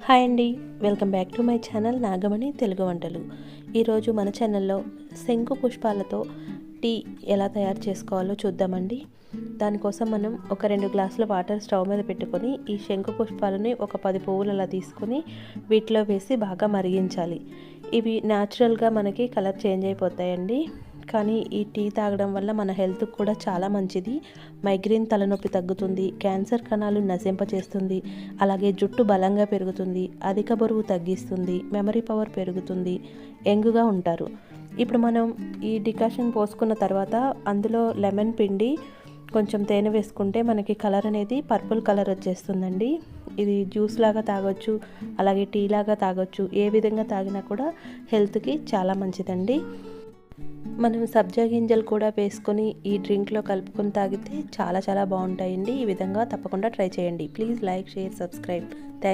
Hi అండి, welcome back to my channel Nagamani Telugu వంటలు. ఈరోజు మన ఛానల్లో శంకు పుష్పాలతో టీ ఎలా తయారు చేసుకోవాలో చూద్దామండి. దానికోసం మనం ఒక 2 గ్లాసుల వాటర్ స్టవ్ మీద పెట్టుకొని ఈ శంకు పుష్పాలని ఒక 10 పువ్వులు అలా తీసుకొని వీటిలో వేసి బాగా మరిగించాలి. ఇవి న్యాచురల్గా మనకి కలర్ చేంజ్ అయిపోతాయండి. కానీ ఈ టీ తాగడం వల్ల మన హెల్త్కి కూడా చాలా మంచిది. మైగ్రేన్, తలనొప్పి తగ్గుతుంది, క్యాన్సర్ కణాలు నశింపచేస్తుంది, అలాగే జుట్టు బలంగా పెరుగుతుంది, అధిక బరువు తగ్గిస్తుంది, మెమరీ పవర్ పెరుగుతుంది, యంగ్గా ఉంటారు. ఇప్పుడు మనం ఈ డికాషన్ పోసుకున్న తర్వాత అందులో లెమన్ పిండి కొంచెం తేనె వేసుకుంటే మనకి కలర్ అనేది పర్పుల్ కలర్ వచ్చేస్తుందండి. ఇది జ్యూస్ లాగా తాగొచ్చు, అలాగే టీ లాగా తాగొచ్చు. ఏ విధంగా తాగినా కూడా హెల్త్కి చాలా మంచిదండి. మనం సబ్జా గింజలు కూడా వేసుకొని ఈ డ్రింక్లో కలుపుకొని తాగితే చాలా చాలా బాగుంటాయండి. ఈ విధంగా తప్పకుండా ట్రై చేయండి. Please like, share, subscribe.